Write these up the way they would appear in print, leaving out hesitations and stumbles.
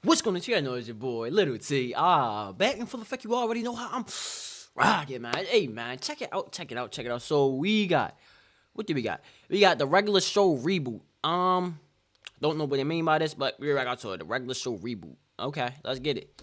What's going on? You guys know it's your boy, Little T. Back in full effect. You already know how I'm rocking, man. Hey, man, check it out. So we got, what do we got? We got the regular show reboot. Don't know what they mean by this, but we're right out to it. The regular show reboot. Okay, let's get it.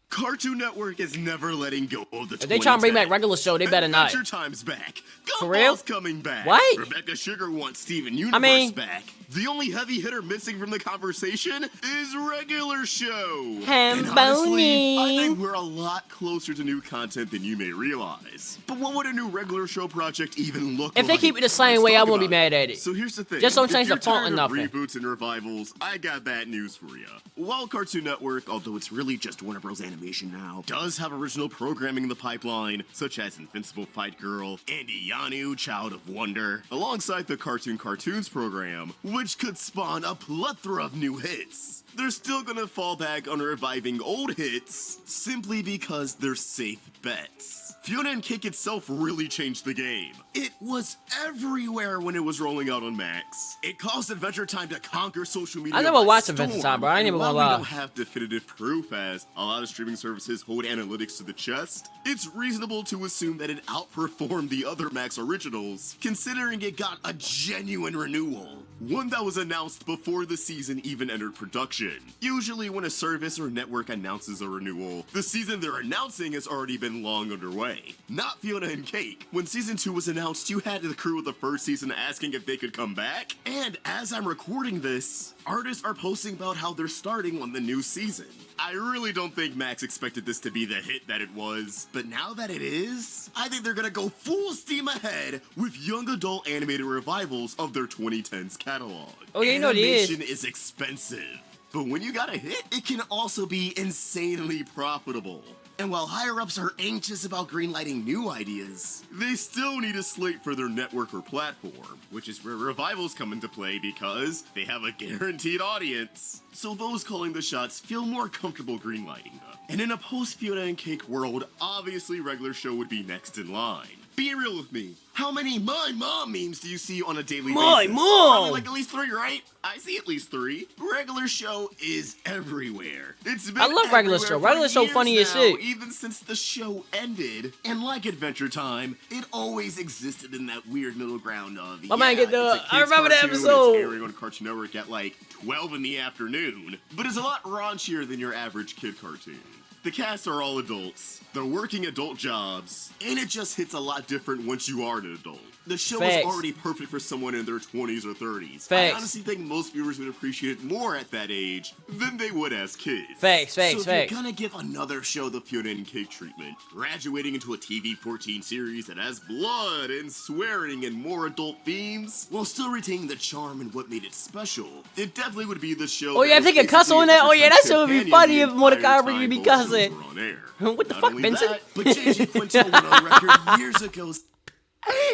Cartoon Network is never letting go of the. If they try to bring back regular show, they better not. Adventure Time's back. For real? Gumball's coming back. What? Rebecca Sugar wants Steven Universe back. The only heavy hitter missing from the conversation is regular show. And honestly, I think we're a lot closer to new content than you may realize. But what would a new regular show project even look like? If they keep it the same way, I won't be mad at it. So here's the thing. Just don't change the font or nothing. Reboots and revivals, I got bad news for you. While Cartoon Network, although it's really just Warner Bros. Animation now, does have original programming in the pipeline, such as Invincible Fight Girl, Andy Yanu, Child of Wonder, alongside the Cartoons program, which could spawn a plethora of new hits. They're still gonna fall back on reviving old hits, simply because they're safe bets. Fiona and Cake itself really changed the game. It was everywhere when it was rolling out on Max. It caused Adventure Time to conquer social media. I never watched Adventure Time, bro. I ain't even gonna lie. We don't have definitive proof, as a lot of streaming services hold analytics to the chest. It's reasonable to assume that it outperformed the other Max originals, considering it got a genuine renewal. One that was announced before the season even entered production. Usually when a service or network announces a renewal, the season they're announcing has already been long underway. Not Fiona and Cake. When season 2 was announced, you had the crew of the first season asking if they could come back. And as I'm recording this, artists are posting about how they're starting on the new season. I really don't think Max expected this to be the hit that it was, but now that it is, I think they're gonna go full steam ahead with young adult animated revivals of their 2010s catalog. Oh, yeah, you know what it is. Animation is expensive, but when you got a hit, it can also be insanely profitable. And while higher-ups are anxious about greenlighting new ideas, they still need a slate for their network or platform, which is where revivals come into play because they have a guaranteed audience. So those calling the shots feel more comfortable greenlighting them. And in a post-Fiona and Cake world, obviously regular show would be next in line. Be real with me. How many My Mom memes do you see on a daily basis? My Mom! Probably like at least 3, right? I see at least 3. Regular show is everywhere. It's been I love regular show. Regular show funny as shit. Even since the show ended. And like Adventure Time, it always existed in that weird middle ground of, I remember that episode. It's airing on Cartoon Network at like 12 in the afternoon. But it's a lot raunchier than your average kid cartoon. The cast are all adults, they're working adult jobs, and it just hits a lot different once you are an adult. The show is already perfect for someone in their 20s or 30s. I honestly think most viewers would appreciate it more at that age than they would as kids. So if you're gonna give another show the Fiona and Cake treatment, graduating into a TV 14 series that has blood and swearing and more adult themes, while still retaining the charm and what made it special, it definitely would be the show. Oh yeah, if they could cuss on that, oh yeah, that show would be funny if Mordecai would be cussing. What the fuck, Benson? But J.J. Quintel went on record years ago.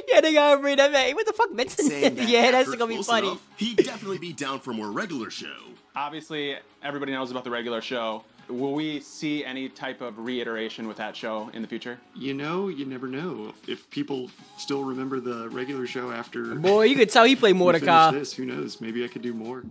Yeah, they gotta bring that back. What the fuck, Benson? Yeah, that's gonna be funny. He'd definitely be down for more regular show. Obviously, everybody knows about the regular show. Will we see any type of reiteration with that show in the future? You know, you never know. If people still remember the regular show after... Boy, you could tell he played Mordecai. This, who knows? Maybe I could do more.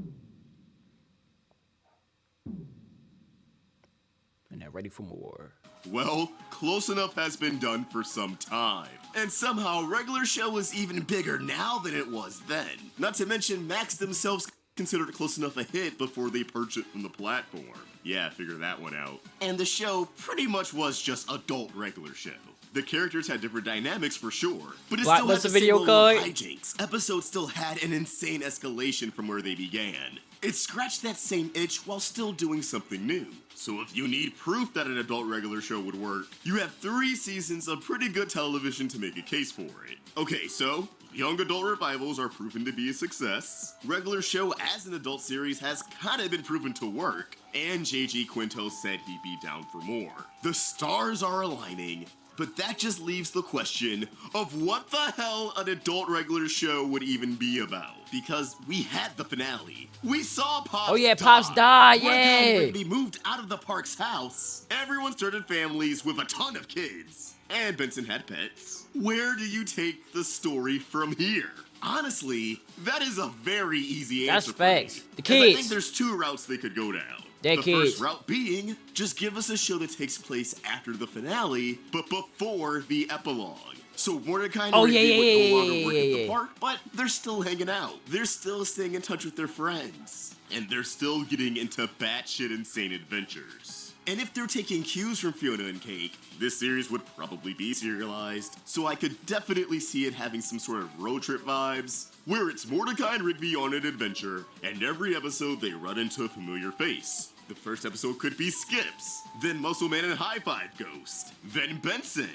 And they're ready for more. Well, close enough has been done for some time. And somehow, regular show is even bigger now than it was then. Not to mention, Max themselves considered Close Enough a hit before they purged it from the platform. Yeah, figure that one out. And the show pretty much was just adult regular show. The characters had different dynamics for sure, but it still had the same level of hijinks. Episodes still had an insane escalation from where they began. It scratched that same itch while still doing something new. So if you need proof that an adult regular show would work, you have 3 seasons of pretty good television to make a case for it. Okay, so young adult revivals are proven to be a success. Regular show as an adult series has kind of been proven to work, and J.G. Quintel said he'd be down for more. The stars are aligning, but that just leaves the question of what the hell an adult regular show would even be about. Because we had the finale. We saw Pops die. Oh yeah, Pops died, yeah. He moved out of the Park's house. Everyone started families with a ton of kids. And Benson had pets. Where do you take the story from here? Honestly, that is a very easy That's answer. facts. For me, The as I kids. think there's two routes they could go down. They're The kids. first route being, just give us a show that takes place after the finale, but before the epilogue. So Mordecai and Oh, Rigby yeah, would yeah, no longer yeah, work yeah, at yeah. the park, but they're still hanging out. They're still staying in touch with their friends. And they're still getting into batshit insane adventures. And if they're taking cues from Fiona and Cake, this series would probably be serialized. So I could definitely see it having some sort of road trip vibes, where it's Mordecai and Rigby on an adventure, and every episode they run into a familiar face. The first episode could be Skips, then Muscle Man and High Five Ghost, then Benson,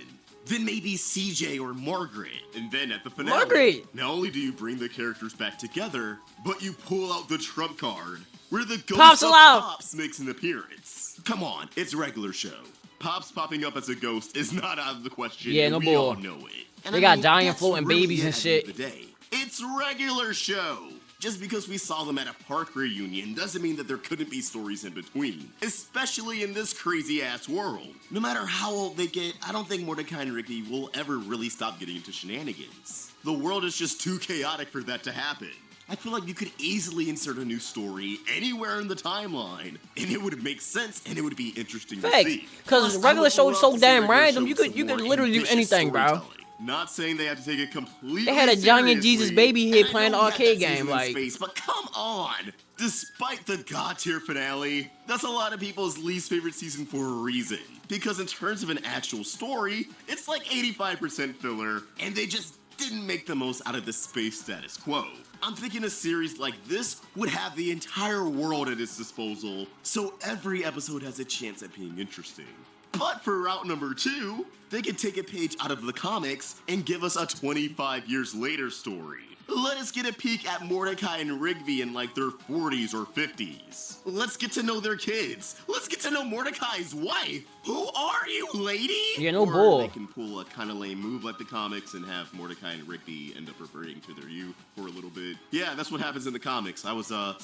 then maybe CJ or Margaret, and then at the finale, Margaret! not only do you bring the characters back together, but you pull out the trump card, where the ghost Pops of alive! Pops makes an appearance. Come on, it's a regular show. Pops popping up as a ghost is not out of the question. Yeah, and no we bull. all know it. And They got giant that's floating really babies it and at the end shit. of the day. It's regular show. Just because we saw them at a park reunion doesn't mean that there couldn't be stories in between, especially in this crazy ass world. No matter how old they get, I don't think Mordecai and Rigby will ever really stop getting into shenanigans. The world is just too chaotic for that to happen. I feel like you could easily insert a new story anywhere in the timeline, and it would make sense and it would be interesting to Facts. see. Because Plus, I regular would show is so love to see damn regular random. show You with could some more literally do ambitious anything, bro. storytelling. Not saying they have to take it completely They had a giant Jesus seriously. baby here And I playing know the we had arcade that game, season in like- space, but come on! Despite the god tier finale, that's a lot of people's least favorite season for a reason. Because in terms of an actual story, it's like 85% filler, and they just didn't make the most out of the space status quo. I'm thinking a series like this would have the entire world at its disposal, so every episode has a chance at being interesting. But for route number 2, they could take a page out of the comics and give us a 25 years later story. Let us get a peek at Mordecai and Rigby in like their 40s or 50s. Let's get to know their kids. Let's get to know Mordecai's wife. Who are you, lady? Yeah, no or bull. They can pull a kind of lame move like the comics and have Mordecai and Rigby end up reverting to their youth for a little bit. Yeah, that's what happens in the comics. I was a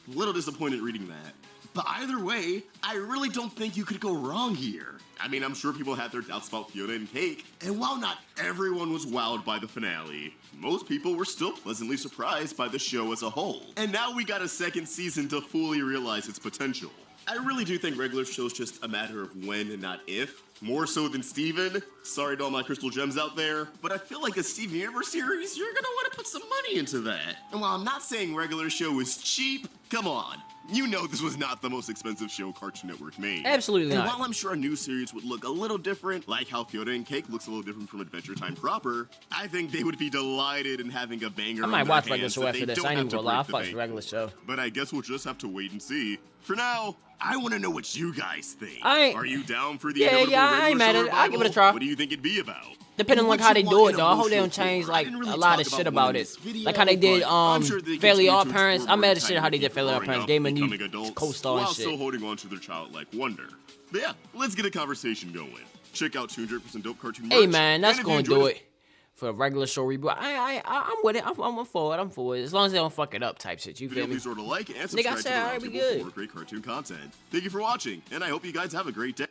little disappointed reading that. But either way, I really don't think you could go wrong here. I mean, I'm sure people had their doubts about Fiona and Cake, and while not everyone was wowed by the finale, most people were still pleasantly surprised by the show as a whole. And now we got a second season to fully realize its potential. I really do think regular show's just a matter of when and not if. More so than Steven. Sorry to all my crystal gems out there, but I feel like a Steven Universe series, you're gonna want to put some money into that. And while I'm not saying regular show is cheap, come on. You know this was not the most expensive show Cartoon Network made. Absolutely And not. while I'm sure a new series would look a little different, like how Fiona and Cake looks a little different from Adventure Time proper, I think they would be delighted in having a banger I on might their watch hands regular show that after they this. don't I ain't have even to gonna lie. I break the fuck bank. regular show. But I guess we'll just have to wait and see. For now, I want to know what you guys think. I ain't- Are you down for the Yeah, inevitable yeah, I ain't regular mad show at it. I'll give it a revival? try. What do you think it'd be about? Depending on And like how what they you do want it, in though. I hope they emotional don't change core. I like didn't really a lot talk of about shit one about in it. this video, Like how they did but I'm sure they Fairly continue Odd to Parents. explore I'm mad as Mordecai shit how and they did Rigby Fairly Odd growing Parents. up, Gave him a becoming new adults, co-star while and still shit. holding on to their childlike wonder. But yeah, let's get a conversation going. Check out 200% Dope Cartoon Hey merch, man, that's and if you gonna enjoyed do this it for a regular show reboot. I'm with it. I'm for it. I'm for it. As long as they don't fuck it up, type shit. You video, feel me? please sure to like and Nigga, I subscribe to said, the alright, we Roundtable good. for more great cartoon content. Thank you for watching, and I hope you guys have a great day.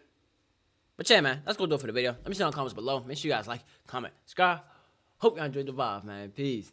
But yeah, man, that's gonna do it for the video. Let me see in the comments below. Make sure you guys like, comment, subscribe. Hope y'all enjoyed the vibe, man. Peace.